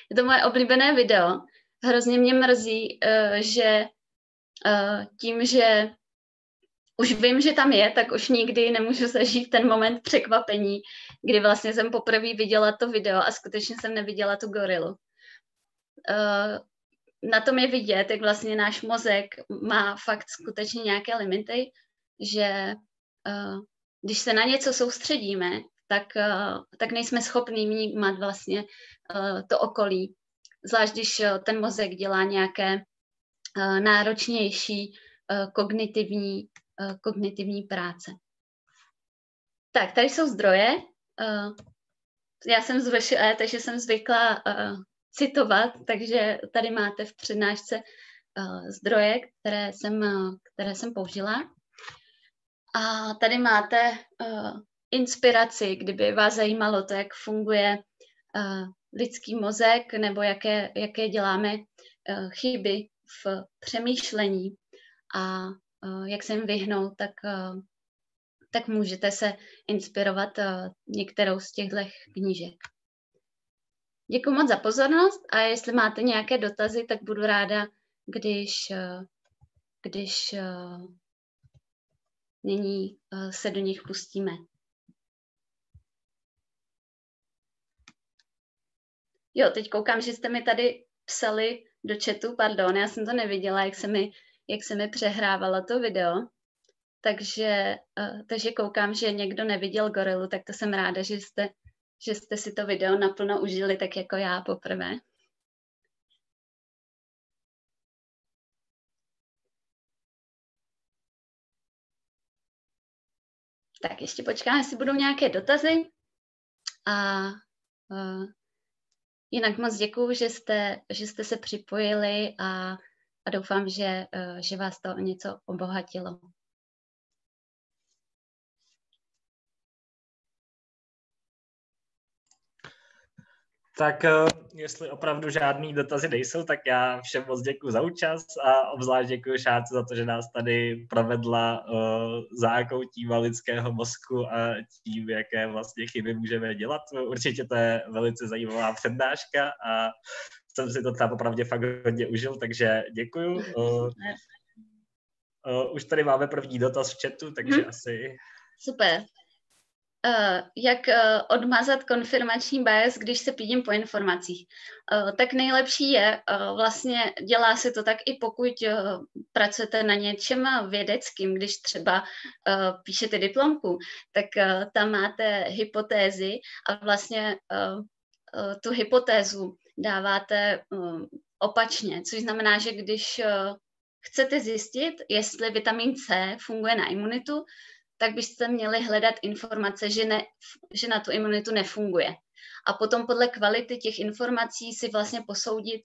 Je to moje oblíbené video. Hrozně mě mrzí, že tím, že už vím, že tam je, tak už nikdy nemůžu zažít ten moment překvapení, kdy vlastně jsem poprvé viděla to video a skutečně jsem neviděla tu gorilu. Na tom je vidět, jak vlastně náš mozek má fakt skutečně nějaké limity, že když se na něco soustředíme, tak nejsme schopní vnímat vlastně to okolí. Zvlášť, když ten mozek dělá nějaké náročnější kognitivní práce. Tak, tady jsou zdroje. Já jsem z VŠE, takže jsem zvykla citovat, takže tady máte v přednášce zdroje, které jsem použila. A tady máte inspiraci, kdyby vás zajímalo to, jak funguje lidský mozek nebo jaké děláme chyby v přemýšlení a jak se jim vyhnout, tak můžete se inspirovat některou z těchto knížek. Děkuji moc za pozornost a jestli máte nějaké dotazy, tak budu ráda, když nyní se do nich pustíme. Jo, teď koukám, že jste mi tady psali do chatu, pardon, já jsem to neviděla, jak se mi přehrávalo to video, takže koukám, že někdo neviděl gorilu, tak to jsem ráda, že jste si to video naplno užili, tak jako já poprvé. Tak ještě počkám, jestli budou nějaké dotazy. A jinak moc děkuju, že jste se připojili a doufám, že vás to o něco obohatilo.
Tak jestli opravdu žádný dotazy nejsou, tak já všem moc děkuji za účast a obzvlášť děkuji Šárce za to, že nás tady provedla zákoutíma lidského mozku a tím, jaké vlastně chyby můžeme dělat. Určitě to je velice zajímavá přednáška a jsem si to tam opravdu fakt hodně užil, takže děkuju. Už tady máme první dotaz v chatu, takže asi...
Super. Jak odmazat konfirmační bias, když se pídím po informacích. Tak nejlepší je, vlastně dělá se to tak i pokud pracujete na něčem vědeckým, když třeba píšete diplomku, tak tam máte hypotézy a vlastně tu hypotézu dáváte opačně, což znamená, že když chcete zjistit, jestli vitamin C funguje na imunitu, tak byste měli hledat informace, že na tu imunitu nefunguje. A potom podle kvality těch informací si vlastně posoudit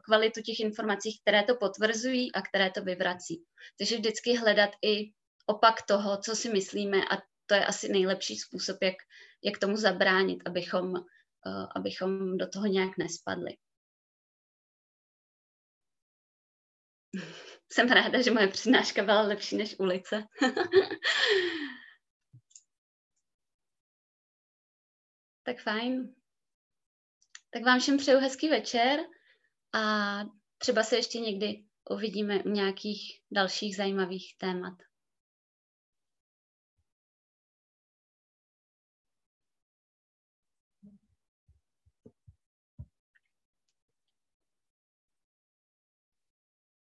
kvalitu těch informací, které to potvrzují a které to vyvrací. Takže vždycky hledat i opak toho, co si myslíme, a to je asi nejlepší způsob, jak tomu zabránit, abychom do toho nějak nespadli. jsem ráda, že moje přednáška byla lepší než ulice. Tak fajn. Tak vám všem přeju hezký večer a třeba se ještě někdy uvidíme u nějakých dalších zajímavých témat.